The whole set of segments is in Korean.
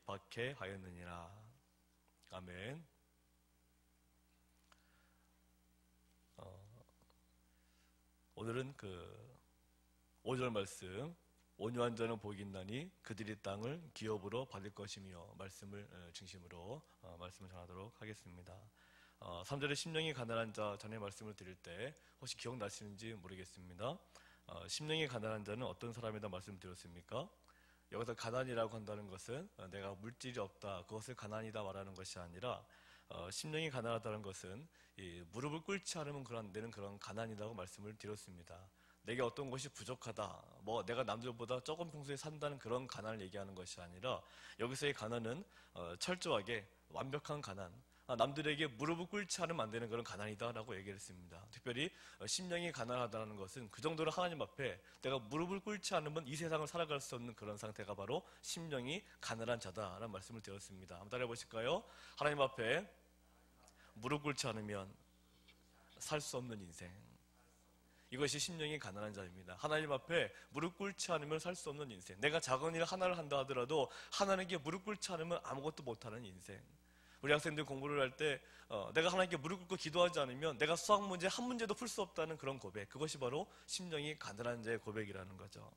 박해하였느니라. 아멘. 오늘은 5절 말씀, 온유한 자는 복이 있나니 그들이 땅을 기업으로 받을 것이며 말씀을 중심으로 말씀을 전하도록 하겠습니다. 3절에 심령이 가난한 자 전에 말씀을 드릴 때 혹시 기억나시는지 모르겠습니다. 심령이 가난한 자는 어떤 사람이다 말씀드렸습니까? 여기서 가난이라고 한다는 것은 내가 물질이 없다, 그것을 가난이다 말하는 것이 아니라 심령이 가난하다는 것은 무릎을 꿇지 않으면 되는 그런 가난이라고 말씀을 드렸습니다. 내게 어떤 것이 부족하다, 내가 남들보다 조금 평소에 산다는 그런 가난을 얘기하는 것이 아니라 여기서의 가난은 철저하게 완벽한 가난, 남들에게 무릎을 꿇지 않으면 안 되는 그런 가난이다 라고 얘기를 했습니다. 특별히 심령이 가난하다는 것은 그 정도로 하나님 앞에 내가 무릎을 꿇지 않으면 이 세상을 살아갈 수 없는 그런 상태가 바로 심령이 가난한 자다라는 말씀을 드렸습니다. 한번 따라해 보실까요? 하나님 앞에 무릎 꿇지 않으면 살 수 없는 인생, 이것이 심령이 가난한 자입니다. 하나님 앞에 무릎 꿇지 않으면 살 수 없는 인생, 내가 작은 일 하나를 한다 하더라도 하나님께 무릎 꿇지 않으면 아무것도 못하는 인생. 우리 학생들 공부를 할 때 내가 하나님께 무릎 꿇고 기도하지 않으면 내가 수학 문제 한 문제도 풀 수 없다는 그런 고백, 그것이 바로 심령이 가난한 자의 고백이라는 거죠.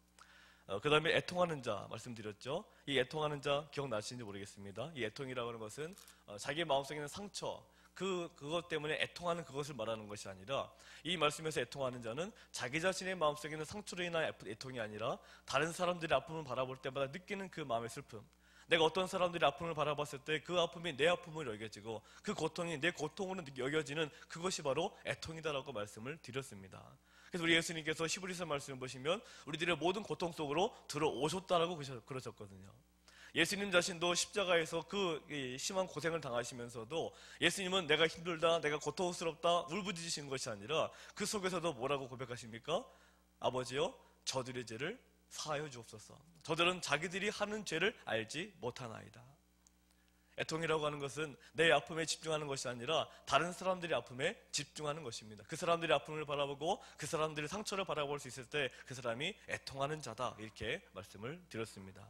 그 다음에 애통하는 자 말씀드렸죠. 이 애통하는 자 기억나시는지 모르겠습니다. 이 애통이라고 하는 것은 자기의 마음속에 있는 상처, 그것 때문에 애통하는 그것을 말하는 것이 아니라, 이 말씀에서 애통하는 자는 자기 자신의 마음속에 있는 상처로 인한 애통이 아니라 다른 사람들의 아픔을 바라볼 때마다 느끼는 그 마음의 슬픔, 내가 어떤 사람들의 아픔을 바라봤을 때 그 아픔이 내 아픔으로 여겨지고 그 고통이 내 고통으로 여겨지는 그것이 바로 애통이다라고 말씀을 드렸습니다. 그래서 우리 예수님께서 히브리서 말씀을 보시면 우리들의 모든 고통 속으로 들어오셨다라고 그러셨거든요. 예수님 자신도 십자가에서 그 심한 고생을 당하시면서도 예수님은 내가 힘들다, 내가 고통스럽다 울부짖으신 것이 아니라 그 속에서도 뭐라고 고백하십니까? 아버지여, 저들의 죄를 사하여 주옵소서. 저들은 자기들이 하는 죄를 알지 못하나이다. 애통이라고 하는 것은 내 아픔에 집중하는 것이 아니라 다른 사람들의 아픔에 집중하는 것입니다. 그 사람들의 아픔을 바라보고 그 사람들의 상처를 바라볼 수 있을 때 그 사람이 애통하는 자다, 이렇게 말씀을 드렸습니다.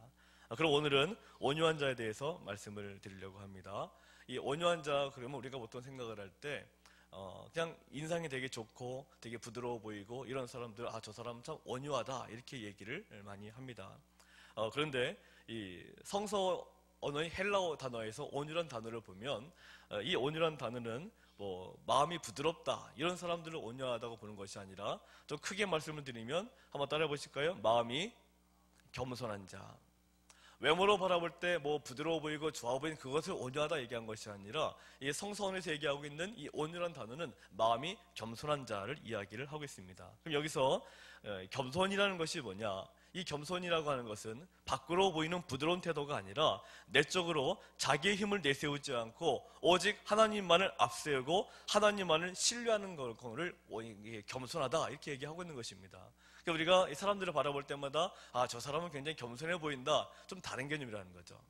그럼 오늘은 온유한 자에 대해서 말씀을 드리려고 합니다. 이 온유한 자, 그러면 우리가 보통 생각을 할 때 그냥 인상이 되게 좋고 되게 부드러워 보이고 이런 사람들, 저 사람 참 온유하다, 이렇게 얘기를 많이 합니다. 그런데 이 성서 언어의 헬라어 단어에서 온유란 단어를 보면 이 온유란 단어는 마음이 부드럽다 이런 사람들을 온유하다고 보는 것이 아니라, 좀 크게 말씀을 드리면 한번 따라해 보실까요? 마음이 겸손한 자. 외모로 바라볼 때 부드러워 보이고 좋아 보이는 그것을 온유하다 얘기한 것이 아니라, 이 성서원에서 얘기하고 있는 이 온유란 단어는 마음이 겸손한 자를 이야기를 하고 있습니다. 그럼 여기서 겸손이라는 것이 뭐냐? 이 겸손이라고 하는 것은 밖으로 보이는 부드러운 태도가 아니라 내적으로 자기의 힘을 내세우지 않고 오직 하나님만을 앞세우고 하나님만을 신뢰하는 것을 겸손하다, 이렇게 얘기하고 있는 것입니다. 우리가 이 사람들을 바라볼 때마다 저 사람은 굉장히 겸손해 보인다, 좀 다른 개념이라는 거죠.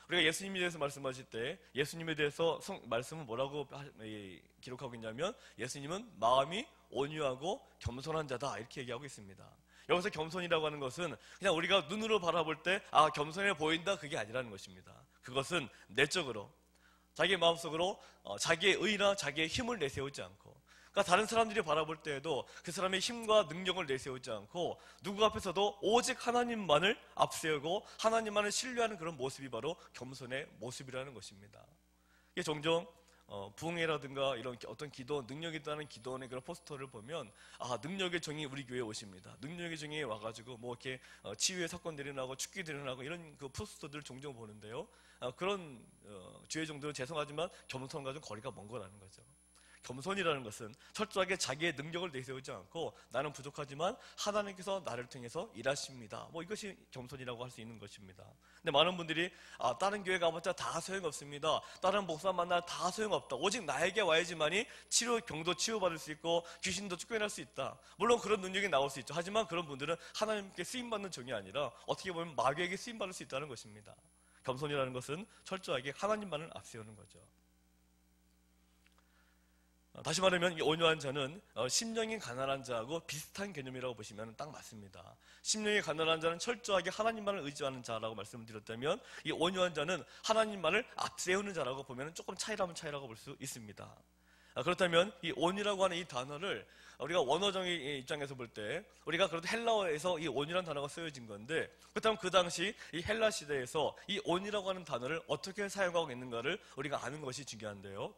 우리가 예수님에 대해서 말씀하실 때 예수님에 대해서 말씀은 뭐라고 기록하고 있냐면, 예수님은 마음이 온유하고 겸손한 자다, 이렇게 얘기하고 있습니다. 여기서 겸손이라고 하는 것은 그냥 우리가 눈으로 바라볼 때 겸손해 보인다, 그게 아니라는 것입니다. 그것은 내적으로 자기의 마음속으로 자기의 의나 자기의 힘을 내세우지 않고, 그러니까 다른 사람들이 바라볼 때에도 그 사람의 힘과 능력을 내세우지 않고 누구 앞에서도 오직 하나님만을 앞세우고 하나님만을 신뢰하는 그런 모습이 바로 겸손의 모습이라는 것입니다. 이게 종종 부흥회라든가 이런 어떤 기도, 능력이 있다는 기도원의 그런 포스터를 보면 능력의 종이 우리 교회에 오십니다, 능력의 종이 와가지고 이렇게 치유의 사건들이 일어나고 축기들이 일어나고 이런 그 포스터들을 종종 보는데요, 그런 주의 종들은 죄송하지만 겸손과 좀 거리가 먼 거라는 거죠. 겸손이라는 것은 철저하게 자기의 능력을 내세우지 않고 나는 부족하지만 하나님께서 나를 통해서 일하십니다, 이것이 겸손이라고 할 수 있는 것입니다. 근데 많은 분들이 다른 교회 가봤자 다 소용없습니다, 다른 목사 만나 다 소용없다, 오직 나에게 와야지만이 병도 치유받을 수 있고 귀신도 쫓겨날 수 있다. 물론 그런 능력이 나올 수 있죠. 하지만 그런 분들은 하나님께 쓰임받는 종이 아니라 어떻게 보면 마귀에게 쓰임받을 수 있다는 것입니다. 겸손이라는 것은 철저하게 하나님만을 앞세우는 거죠. 다시 말하면 이 온유한 자는 심령이 가난한 자하고 비슷한 개념이라고 보시면 딱 맞습니다. 심령이 가난한 자는 철저하게 하나님만을 의지하는 자라고 말씀을 드렸다면, 이 온유한 자는 하나님만을 앞세우는 자라고 보면 조금 차이라고 볼 수 있습니다. 그렇다면 이 온유라고 하는 이 단어를 우리가 원어적인 입장에서 볼 때, 우리가 그래도 헬라어에서 이 온유라는 단어가 쓰여진 건데, 그렇다면 그 당시 이 헬라 시대에서 이 온유라고 하는 단어를 어떻게 사용하고 있는가를 우리가 아는 것이 중요한데요.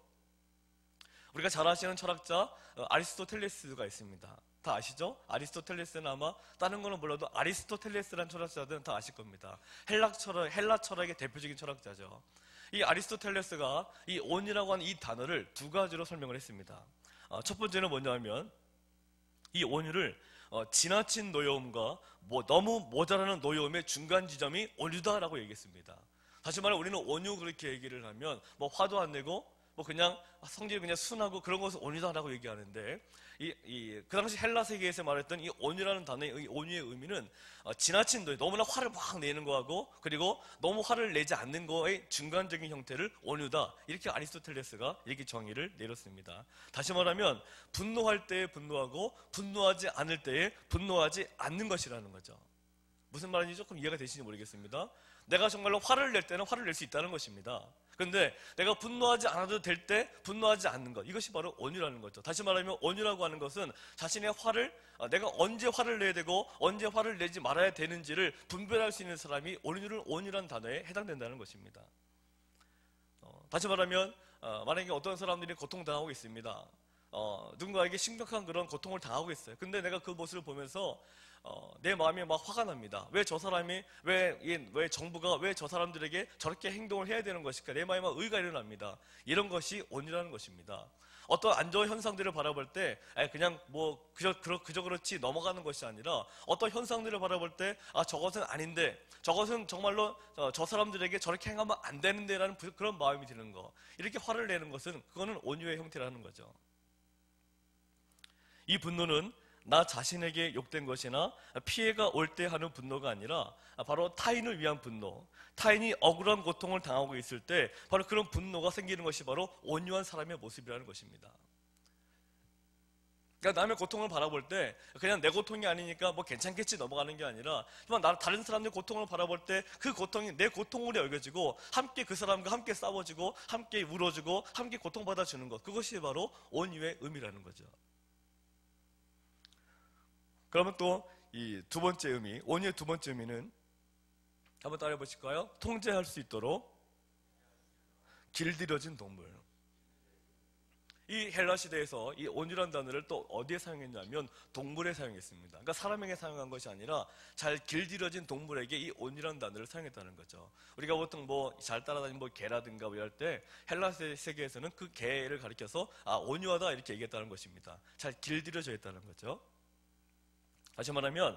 우리가 잘 아시는 철학자 아리스토텔레스가 있습니다. 다 아시죠? 아리스토텔레스는 아마 다른 거는 몰라도 아리스토텔레스라는 철학자들은 다 아실 겁니다. 헬라 철학의 대표적인 철학자죠. 이 아리스토텔레스가 이 온이라고 하는 이 단어를 두 가지로 설명을 했습니다. 첫 번째는 뭐냐면, 이 온유를 지나친 노여움과 너무 모자라는 노여움의 중간 지점이 온유다라고 얘기했습니다. 다시 말해 우리는 온유 그렇게 얘기를 하면 화도 안 내고 그냥 성질이 그냥 순하고 그런 것을 온유다라고 얘기하는데, 그 당시 헬라 세계에서 말했던 이 온유라는 단어의 이 온유의 의미는 지나친 노예, 너무나 화를 막 내는 거하고 그리고 너무 화를 내지 않는 거의 중간적인 형태를 온유다, 이렇게 아리스토텔레스가 이렇게 정의를 내렸습니다. 다시 말하면 분노할 때에 분노하고 분노하지 않을 때에 분노하지 않는 것이라는 거죠. 무슨 말인지 조금 이해가 되시는지 모르겠습니다. 내가 정말로 화를 낼 때는 화를 낼 수 있다는 것입니다. 그런데 내가 분노하지 않아도 될 때 분노하지 않는 것, 이것이 바로 온유라는 거죠. 다시 말하면 온유라고 하는 것은 자신의 화를, 내가 언제 화를 내야 되고 언제 화를 내지 말아야 되는지를 분별할 수 있는 사람이 온유라는 단어에 해당된다는 것입니다. 다시 말하면 만약에 어떤 사람들이 고통당하고 있습니다. 누군가에게 심각한 그런 고통을 당하고 있어요. 근데 내가 그 모습을 보면서 내 마음이 막 화가 납니다. 왜 저 사람이, 왜 정부가 왜 저 사람들에게 저렇게 행동을 해야 되는 것일까? 내 마음에 막 의가 일어납니다. 이런 것이 온유라는 것입니다. 어떤 안 좋은 현상들을 바라볼 때 그냥 그저 그렇지 넘어가는 것이 아니라, 어떤 현상들을 바라볼 때 저것은 아닌데, 저것은 정말로 저 사람들에게 저렇게 행하면 안 되는데 라는 그런 마음이 드는 거, 이렇게 화를 내는 것은 그거는 온유의 형태라는 거죠. 이 분노는 나 자신에게 욕된 것이나 피해가 올 때 하는 분노가 아니라 바로 타인을 위한 분노, 타인이 억울한 고통을 당하고 있을 때 바로 그런 분노가 생기는 것이 바로 온유한 사람의 모습이라는 것입니다. 그러니까 남의 고통을 바라볼 때 그냥 내 고통이 아니니까 괜찮겠지 넘어가는 게 아니라, 다른 사람들 고통을 바라볼 때 그 고통이 내 고통으로 여겨지고 함께 그 사람과 함께 싸워지고 함께 울어주고 함께 고통받아주는 것, 그것이 바로 온유의 의미라는 거죠. 그러면 또 이 두 번째 의미, 온유의 두 번째 의미는 한번 따라해 보실까요? 통제할 수 있도록 길들여진 동물. 이 헬라 시대에서 이 온유란 단어를 또 어디에 사용했냐면 동물에 사용했습니다. 그러니까 사람에게 사용한 것이 아니라 잘 길들여진 동물에게 이 온유란 단어를 사용했다는 거죠. 우리가 보통 잘 따라다니는 개라든가 할 때 헬라 세계에서는 그 개를 가리켜서 온유하다 이렇게 얘기했다는 것입니다. 잘 길들여져 있다는 거죠. 다시 말하면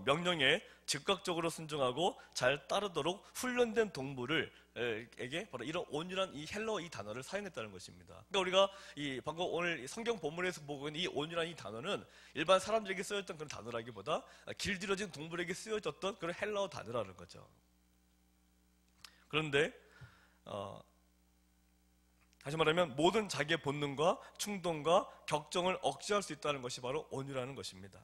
명령에 즉각적으로 순종하고 잘 따르도록 훈련된 동물에게 바로 이런 온유란 이 헬라어 이 단어를 사용했다는 것입니다. 그러니까 우리가 방금 오늘 성경 본문에서 보고 있는 이 온유란 이 단어는 일반 사람들에게 쓰였던 그런 단어라기보다 길들여진 동물에게 쓰여졌던 그런 헬라어 단어라는 거죠. 그런데 다시 말하면 모든 자기의 본능과 충동과 격정을 억제할 수 있다는 것이 바로 온유라는 것입니다.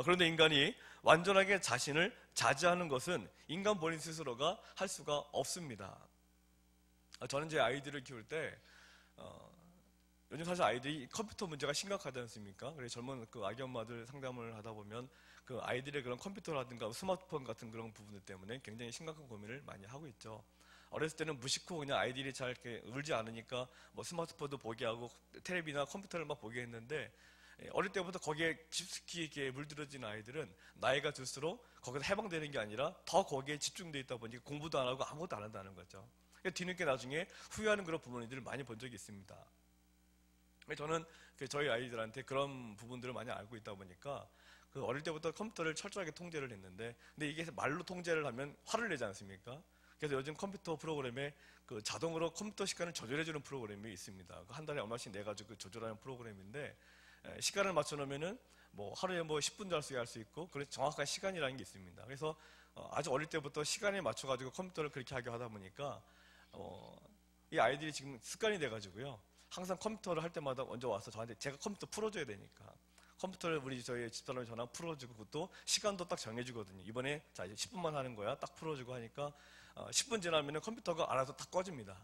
그런데 인간이 완전하게 자신을 자제하는 것은 인간 본인 스스로가 할 수가 없습니다. 저는 제 아이들을 키울 때 요즘 사실 아이들이 컴퓨터 문제가 심각하지 않습니까? 그래서 젊은 그 아기 엄마들 상담을 하다 보면 그 아이들의 그런 컴퓨터라든가 스마트폰 같은 그런 부분들 때문에 굉장히 심각한 고민을 많이 하고 있죠. 어렸을 때는 무심코 그냥 아이들이 잘 이렇게 울지 않으니까 스마트폰도 보게 하고 텔레비나 컴퓨터를 막 보게 했는데, 어릴 때부터 거기에 깊숙이 이렇게 물들어진 아이들은 나이가 들수록 거기서 해방되는 게 아니라 더 거기에 집중되어 있다 보니까 공부도 안 하고 아무것도 안 한다는 거죠. 뒤늦게 나중에 후회하는 그런 부모님들을 많이 본 적이 있습니다. 저는 저희 아이들한테 그런 부분들을 많이 알고 있다 보니까 그 어릴 때부터 컴퓨터를 철저하게 통제를 했는데, 근데 이게 말로 통제를 하면 화를 내지 않습니까? 그래서 요즘 컴퓨터 프로그램에 그 자동으로 컴퓨터 시간을 조절해주는 프로그램이 있습니다. 한 달에 얼마씩 내가지고 조절하는 프로그램인데, 시간을 맞춰놓으면은 하루에 10분 잘 수 있고, 그래서 정확한 시간이라는 게 있습니다. 그래서 아주 어릴 때부터 시간에 맞춰가지고 컴퓨터를 그렇게 하게 하다 보니까 이 아이들이 지금 습관이 돼가지고요. 항상 컴퓨터를 할 때마다 먼저 와서 저한테 제가 컴퓨터 풀어줘야 되니까 컴퓨터를 저희 집사람이 전화 풀어주고 그것도 시간도 딱 정해주거든요. 이번에 자 이제 10분만 하는 거야 딱 풀어주고 하니까 10분 지나면 컴퓨터가 알아서 딱 꺼집니다.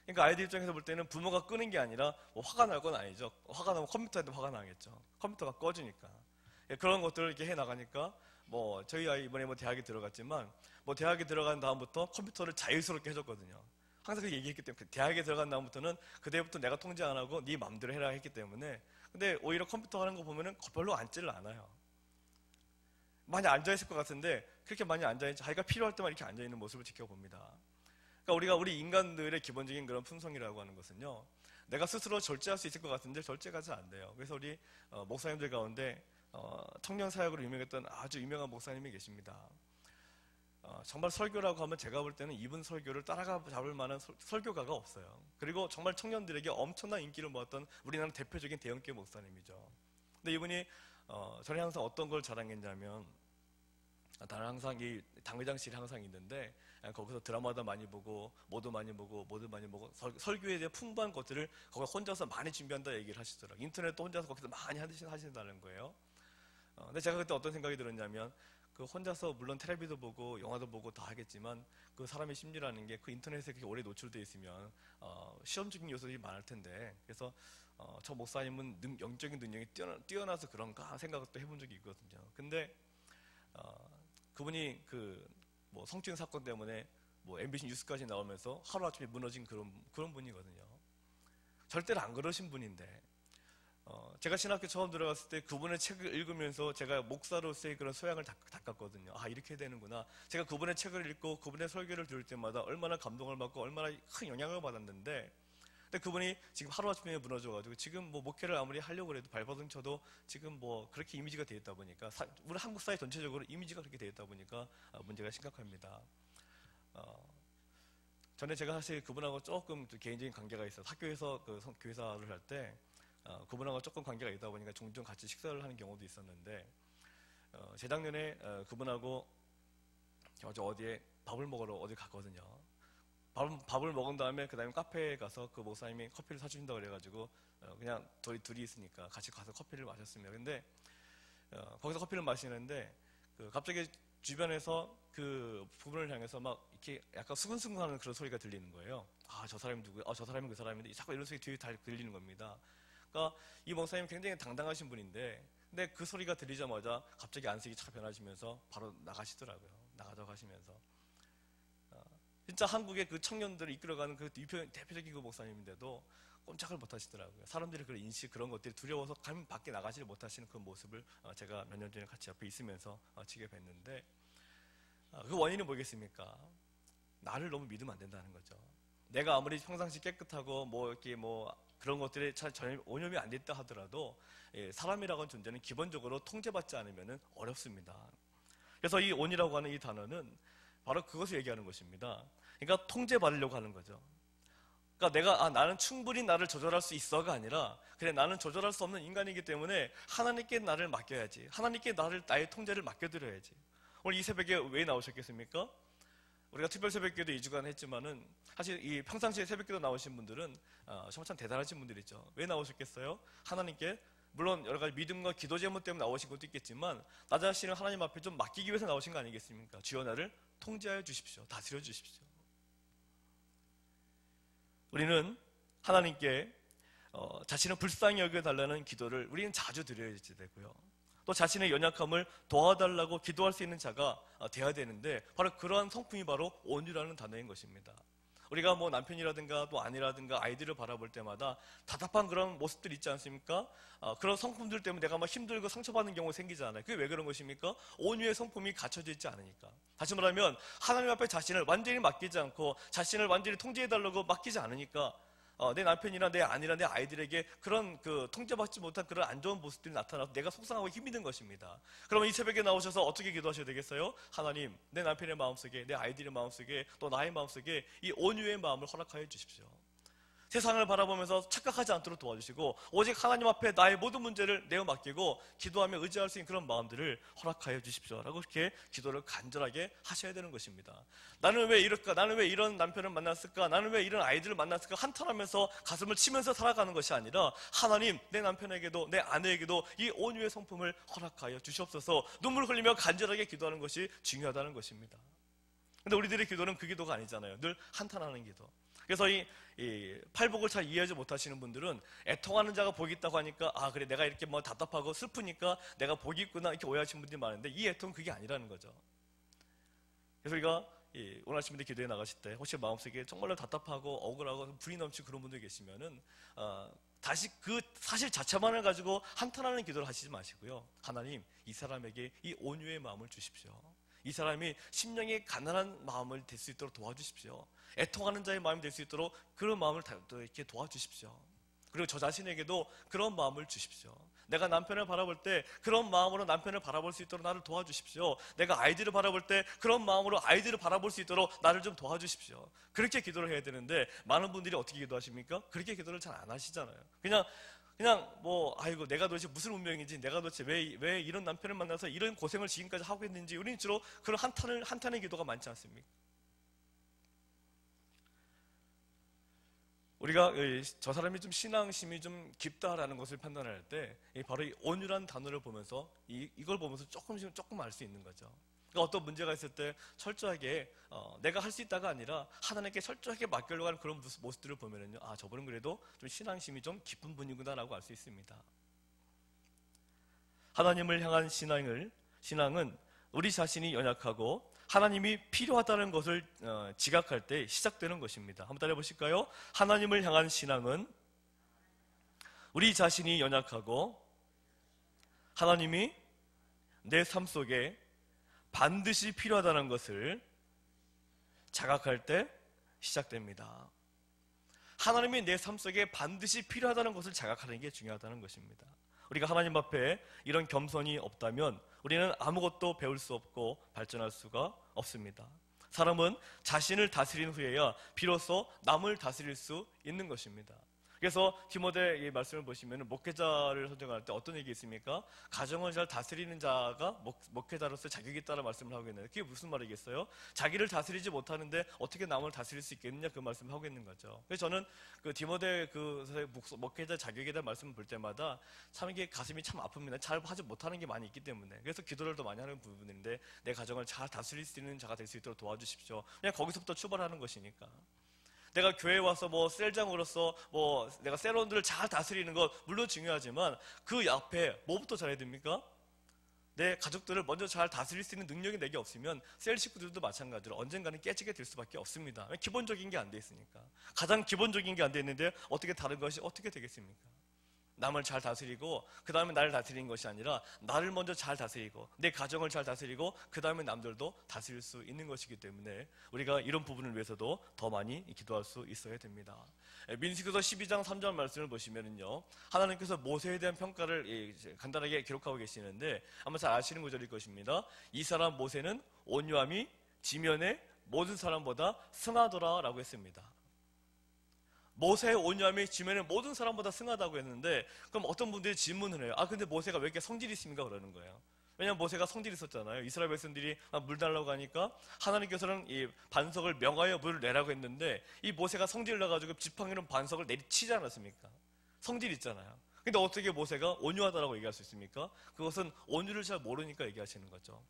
그러니까 아이들 입장에서 볼 때는 부모가 끄는 게 아니라 뭐 화가 날 건 아니죠. 화가 나면 컴퓨터에도 화가 나겠죠. 컴퓨터가 꺼지니까. 그런 것들을 이렇게 해 나가니까 뭐 저희 아이 이번에 뭐 대학에 들어갔지만 뭐 대학에 들어간 다음부터 컴퓨터를 자유스럽게 해줬거든요. 항상 그 얘기했기 때문에 대학에 들어간 다음부터는 그때부터 내가 통제 안 하고 네 맘대로 해라 했기 때문에 근데 오히려 컴퓨터 하는 거 보면은 별로 앉지를 않아요. 많이 앉아있을 것 같은데 그렇게 많이 앉아있지 자기가 필요할 때만 이렇게 앉아있는 모습을 지켜봅니다. 그러니까 우리 인간들의 기본적인 그런 품성이라고 하는 것은요, 내가 스스로 절제할 수 있을 것 같은데 절제가 잘 안 돼요. 그래서 우리 목사님들 가운데 청년 사역으로 유명했던 아주 유명한 목사님이 계십니다. 정말 설교라고 하면 제가 볼 때는 이분 설교를 따라잡을 만한 설교가가 없어요. 그리고 정말 청년들에게 엄청난 인기를 모았던 우리나라 대표적인 대형교회 목사님이죠. 근데 이분이 저는 항상 어떤 걸 자랑했냐면 나는 항상 이 당회장실이 항상 있는데 거기서 드라마도 많이 보고 뭐도 많이 보고 설교에 대한 풍부한 것들을 거기 혼자서 많이 준비한다 얘기를 하시더라고요. 인터넷도 혼자서 거기서 많이 하신다는 거예요. 근데 제가 그때 어떤 생각이 들었냐면 그 혼자서 물론 텔레비도 보고 영화도 보고 다 하겠지만 그 사람의 심리라는 게 그 인터넷에 그렇게 오래 노출되어 있으면 시험적인 요소들이 많을 텐데 그래서 저 목사님은 영적인 능력이 뛰어나서 그런가 생각도 해본 적이 있거든요. 근데 그분이 뭐 성추행 사건 때문에 뭐 MBC 뉴스까지 나오면서 하루아침에 무너진 그런 분이거든요. 절대로 안 그러신 분인데 제가 신학교 처음 들어갔을 때 그분의 책을 읽으면서 제가 목사로서의 그런 소양을 닦았거든요. 아 이렇게 되는구나. 제가 그분의 책을 읽고 그분의 설교를 들을 때마다 얼마나 감동을 받고 얼마나 큰 영향을 받았는데 근데 그분이 지금 하루아침에 무너져가지고 지금 뭐 목회를 아무리 하려고 해도 발버둥 쳐도 지금 뭐 그렇게 이미지가 되어 있다 보니까 우리 한국 사회 전체적으로 이미지가 그렇게 되어 있다 보니까 문제가 심각합니다. 전에 제가 사실 그분하고 조금 개인적인 관계가 있어서 학교에서 교회사를 할 때 그분하고 조금 관계가 있다 보니까 종종 같이 식사를 하는 경우도 있었는데 재작년에 그분하고 어디에 밥을 먹으러 어디 갔거든요. 밥을 먹은 다음에 그 다음에 카페에 가서 그 목사님이 커피를 사주신다고 그래가지고 그냥 둘이 있으니까 같이 가서 커피를 마셨습니다. 근데 거기서 커피를 마시는데 갑자기 주변에서 그 부분을 향해서 막 이렇게 약간 수근수근하는 그런 소리가 들리는 거예요. 아, 저 사람이 누구야? 저 사람이 그 사람인데 자꾸 이런 소리 뒤에 다 들리는 겁니다. 그러니까 이 목사님 굉장히 당당하신 분인데 근데 그 소리가 들리자마자 갑자기 안색이 착 변하시면서 바로 나가시더라고요. 나가서 가시면서 진짜 한국의 그 청년들을 이끌어가는 그 대표적인 그 목사님인데도 꼼짝을 못 하시더라고요. 사람들이 그런 인식, 그런 것들이 두려워서 밖에 나가지 못하시는 그 모습을 제가 몇 년 전에 같이 옆에 있으면서 지켜뵀는데 그 원인은 뭐겠습니까? 나를 너무 믿으면 안 된다는 거죠. 내가 아무리 평상시 깨끗하고 이렇게 그런 것들이 전혀 오염이 안 됐다 하더라도 사람이라고 하는 존재는 기본적으로 통제받지 않으면 어렵습니다. 그래서 이 온이라고 하는 이 단어는 바로 그것을 얘기하는 것입니다. 그러니까 통제받으려고 하는 거죠. 그러니까 나는 충분히 나를 조절할 수 있어가 아니라 그래 나는 조절할 수 없는 인간이기 때문에 하나님께 나를 맡겨야지. 하나님께 나의 통제를 맡겨드려야지. 오늘 이 새벽에 왜 나오셨겠습니까? 우리가 특별 새벽기도 2주간 했지만은 사실 이 평상시에 새벽기도 나오신 분들은 정말 참 대단하신 분들이죠. 왜 나오셨겠어요? 하나님께 물론 여러 가지 믿음과 기도 제목 때문에 나오신 것도 있겠지만 나 자신을 하나님 앞에 좀 맡기기 위해서 나오신 거 아니겠습니까? 주여 나를 통제하여 주십시오. 다스려 주십시오. 우리는 하나님께 자신을 불쌍히 여겨달라는 기도를 우리는 자주 드려야 되고요. 또 자신의 연약함을 도와달라고 기도할 수 있는 자가 되어야 되는데 바로 그러한 성품이 바로 온유라는 단어인 것입니다. 우리가 남편이라든가 또 아내라든가 아이들을 바라볼 때마다 답답한 그런 모습들 있지 않습니까? 그런 성품들 때문에 내가 힘들고 상처받는 경우가 생기잖아요. 그게 왜 그런 것입니까? 온유의 성품이 갖춰져 있지 않으니까. 다시 말하면 하나님 앞에 자신을 완전히 맡기지 않고 자신을 완전히 통제해달라고 맡기지 않으니까 내 남편이나 내 아내나 내 아이들에게 그런 통제받지 못한 그런 안 좋은 모습들이 나타나서 내가 속상하고 힘이 든 것입니다. 그러면 이 새벽에 나오셔서 어떻게 기도하셔야 되겠어요? 하나님, 내 남편의 마음속에, 내 아이들의 마음속에, 또 나의 마음속에 이 온유의 마음을 허락하여 주십시오. 세상을 바라보면서 착각하지 않도록 도와주시고 오직 하나님 앞에 나의 모든 문제를 내어 맡기고 기도하며 의지할 수 있는 그런 마음들을 허락하여 주십시오 라고 이렇게 기도를 간절하게 하셔야 되는 것입니다. 나는 왜 이럴까? 나는 왜 이런 남편을 만났을까? 나는 왜 이런 아이들을 만났을까? 한탄하면서 가슴을 치면서 살아가는 것이 아니라 하나님, 내 남편에게도 내 아내에게도 이 온유의 성품을 허락하여 주시옵소서, 눈물 흘리며 간절하게 기도하는 것이 중요하다는 것입니다. 근데 우리들의 기도는 그 기도가 아니잖아요. 늘 한탄하는 기도. 그래서 이 팔복을 잘 이해하지 못하시는 분들은 애통하는 자가 복이 있다고 하니까 아 그래 내가 이렇게 뭐 답답하고 슬프니까 내가 복이 있구나 이렇게 오해하시는 분들이 많은데 이 애통은 그게 아니라는 거죠. 그래서 우리가 오늘 아침에 기도에 나가실 때 혹시 마음속에 정말로 답답하고 억울하고 불이 넘치는 그런 분들 계시면은 다시 그 사실 자체만을 가지고 한탄하는 기도를 하시지 마시고요. 하나님, 이 사람에게 이 온유의 마음을 주십시오. 이 사람이 심령이 가난한 마음을 될 수 있도록 도와주십시오. 애통하는 자의 마음이 될 수 있도록 그런 마음을 이렇게 도와주십시오. 그리고 저 자신에게도 그런 마음을 주십시오. 내가 남편을 바라볼 때 그런 마음으로 남편을 바라볼 수 있도록 나를 도와주십시오. 내가 아이들을 바라볼 때 그런 마음으로 아이들을 바라볼 수 있도록 나를 좀 도와주십시오. 그렇게 기도를 해야 되는데 많은 분들이 어떻게 기도하십니까? 그렇게 기도를 잘 안 하시잖아요. 그냥 뭐 아이고 내가 도대체 무슨 운명인지, 내가 도대체 왜 이런 남편을 만나서 이런 고생을 지금까지 하고 있는지, 우리는 주로 그런 한탄의 기도가 많지 않습니까? 우리가 저 사람이 좀 신앙심이 좀 깊다라는 것을 판단할 때 바로 이 온유란 단어를 보면서 이걸 보면서 조금 알 수 있는 거죠. 그러니까 어떤 문제가 있을 때 철저하게 내가 할 수 있다가 아니라 하나님께 철저하게 맡기려고 하는 그런 모습들을 보면은요, 아 저분은 그래도 좀 신앙심이 좀 깊은 분이구나라고 알 수 있습니다. 하나님을 향한 신앙은 우리 자신이 연약하고 하나님이 필요하다는 것을 지각할 때 시작되는 것입니다. 한번 따라해 보실까요? 하나님을 향한 신앙은 우리 자신이 연약하고 하나님이 내 삶 속에 반드시 필요하다는 것을 자각할 때 시작됩니다. 하나님이 내 삶 속에 반드시 필요하다는 것을 자각하는 게 중요하다는 것입니다. 우리가 하나님 앞에 이런 겸손이 없다면 우리는 아무것도 배울 수 없고 발전할 수가 없습니다. 사람은 자신을 다스린 후에야 비로소 남을 다스릴 수 있는 것입니다. 그래서 디모데의 말씀을 보시면 목회자를 선정할 때 어떤 얘기 있습니까? 가정을 잘 다스리는 자가 목회자로서 자격이 있다는 말씀을 하고 있는데 그게 무슨 말이겠어요? 자기를 다스리지 못하는데 어떻게 남을 다스릴 수 있겠느냐 그 말씀을 하고 있는 거죠. 그래서 저는 그 디모데 그 목회자 자격에 대한 말씀을 볼 때마다 참 이게 가슴이 참 아픕니다. 잘 하지 못하는 게 많이 있기 때문에. 그래서 기도를 더 많이 하는 부분인데 내 가정을 잘 다스릴 수 있는 자가 될 수 있도록 도와주십시오. 그냥 거기서부터 출발하는 것이니까. 내가 교회에 와서 뭐 셀장으로서 뭐 내가 셀원들을 잘 다스리는 것 물론 중요하지만 그 앞에 뭐부터 잘해야 됩니까? 내 가족들을 먼저 잘 다스릴 수 있는 능력이 내게 없으면 셀 식구들도 마찬가지로 언젠가는 깨지게 될 수밖에 없습니다. 기본적인 게 안 돼 있으니까. 가장 기본적인 게 안 돼 있는데 어떻게 다른 것이 어떻게 되겠습니까? 남을 잘 다스리고 그 다음에 나를 다스리는 것이 아니라 나를 먼저 잘 다스리고 내 가정을 잘 다스리고 그 다음에 남들도 다스릴 수 있는 것이기 때문에 우리가 이런 부분을 위해서도 더 많이 기도할 수 있어야 됩니다. 민수기서 12장 3절 말씀을 보시면은요, 하나님께서 모세에 대한 평가를 간단하게 기록하고 계시는데 아마 잘 아시는 구절일 것입니다. 이 사람 모세는 온유함이 지면의 모든 사람보다 승하더라 라고 했습니다. 모세의 온유함이 지면의 모든 사람보다 승하다고 했는데 그럼 어떤 분들이 질문을 해요. 아 근데 모세가 왜 이렇게 성질이 있습니까? 그러는 거예요. 왜냐하면 모세가 성질이 있었잖아요. 이스라엘 백성들이 물 달라고 하니까 하나님께서는 이 반석을 명하여 물을 내라고 했는데 이 모세가 성질을 내가지고 지팡이로 반석을 내리치지 않았습니까? 성질이 있잖아요. 근데 어떻게 모세가 온유하다라고 얘기할 수 있습니까? 그것은 온유를 잘 모르니까 얘기하시는 거죠.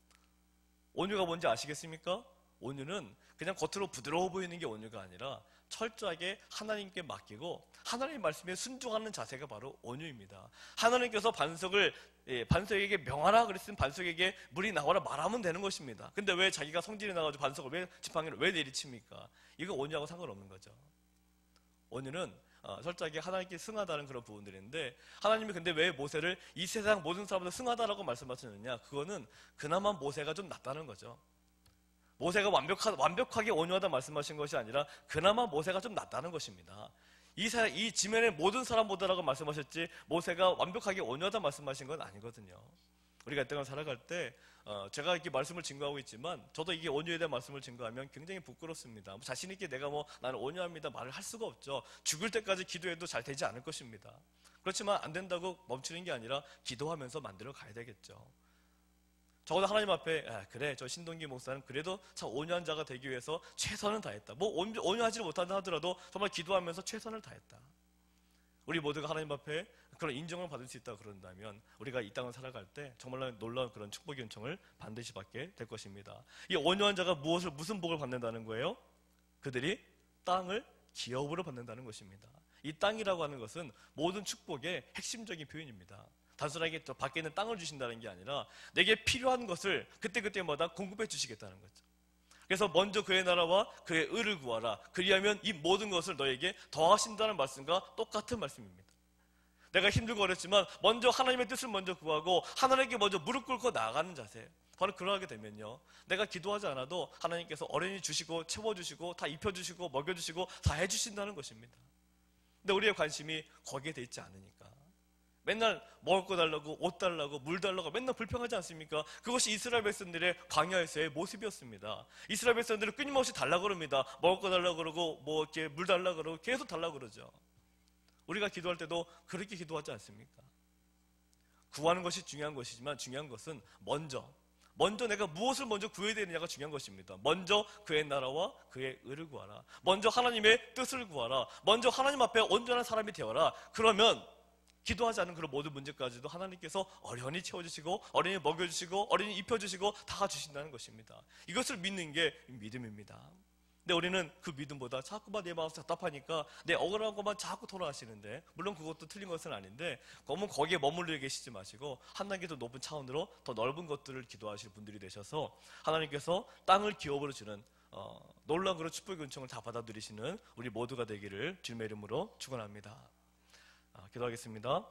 온유가 뭔지 아시겠습니까? 온유는 그냥 겉으로 부드러워 보이는 게 온유가 아니라 철저하게 하나님께 맡기고 하나님 말씀에 순종하는 자세가 바로 온유입니다. 하나님께서 반석에게 명하라 그랬으면 반석에게 물이 나오라 말하면 되는 것입니다. 근데 왜 자기가 성질이 나가지고 반석을 지팡이를 왜 내리칩니까? 이거 온유하고 상관없는 거죠. 온유는 철저하게 하나님께 승하다는 그런 부분들인데 하나님이 근데 왜 모세를 이 세상 모든 사람보다 승하다라고 말씀하셨느냐? 그거는 그나마 모세가 좀 낫다는 거죠. 모세가 완벽하게 온유하다 말씀하신 것이 아니라 그나마 모세가 좀 낫다는 것입니다. 이 지면의 모든 사람보다라고 말씀하셨지 모세가 완벽하게 온유하다 말씀하신 건 아니거든요. 우리가 이 땅을 살아갈 때 제가 이렇게 말씀을 증거하고 있지만 저도 이게 온유에 대한 말씀을 증거하면 굉장히 부끄럽습니다. 자신 있게 내가 나는 온유합니다 말을 할 수가 없죠. 죽을 때까지 기도해도 잘 되지 않을 것입니다. 그렇지만 안 된다고 멈추는 게 아니라 기도하면서 만들어 가야 되겠죠. 적어도 하나님 앞에 그래 저 신동기 목사는 그래도 참 온유한 자가 되기 위해서 최선을 다했다. 온유하지 못한다 하더라도 정말 기도하면서 최선을 다했다. 우리 모두가 하나님 앞에 그런 인정을 받을 수 있다 그런다면 우리가 이 땅을 살아갈 때 정말 놀라운 그런 축복의 은총을 반드시 받게 될 것입니다. 이 온유한 자가 무슨 복을 받는다는 거예요? 그들이 땅을 기업으로 받는다는 것입니다. 이 땅이라고 하는 것은 모든 축복의 핵심적인 표현입니다. 단순하게 저 밖에 있는 땅을 주신다는 게 아니라 내게 필요한 것을 그때그때마다 공급해 주시겠다는 거죠. 그래서 먼저 그의 나라와 그의 의를 구하라. 그리하면 이 모든 것을 너에게 더하신다는 말씀과 똑같은 말씀입니다. 내가 힘들고 어렵지만 먼저 하나님의 뜻을 먼저 구하고 하나님께 먼저 무릎 꿇고 나아가는 자세. 바로 그러하게 되면요, 내가 기도하지 않아도 하나님께서 어련히 주시고 채워주시고 다 입혀주시고 먹여주시고 다 해주신다는 것입니다. 근데 우리의 관심이 거기에 돼 있지 않으니까 맨날 먹을 거 달라고 옷 달라고 물 달라고 맨날 불평하지 않습니까? 그것이 이스라엘 백성들의 광야에서의 모습이었습니다. 이스라엘 백성들은 끊임없이 달라고 그럽니다. 먹을 거 달라고 그러고 이렇게 물 달라고 그러고 계속 달라고 그러죠. 우리가 기도할 때도 그렇게 기도하지 않습니까? 구하는 것이 중요한 것이지만 중요한 것은 먼저 내가 무엇을 먼저 구해야 되느냐가 중요한 것입니다. 먼저 그의 나라와 그의 의를 구하라. 먼저 하나님의 뜻을 구하라. 먼저 하나님 앞에 온전한 사람이 되어라. 그러면 기도하지 않은 그런 모든 문제까지도 하나님께서 어련히 채워주시고 어련히 먹여주시고 어련히 입혀주시고 다 주신다는 것입니다. 이것을 믿는 게 믿음입니다. 근데 우리는 그 믿음보다 자꾸만 내 마음이 답답하니까 내 억울한 것만 자꾸 토로하시는데, 물론 그것도 틀린 것은 아닌데 너무 거기에 머물러 계시지 마시고 한 단계 더 높은 차원으로 더 넓은 것들을 기도하실 분들이 되셔서 하나님께서 땅을 기업으로 주는 놀라운 그런 축복의 은총을 다 받아들이시는 우리 모두가 되기를 주님의 이름으로 축원합니다. 기도하겠습니다.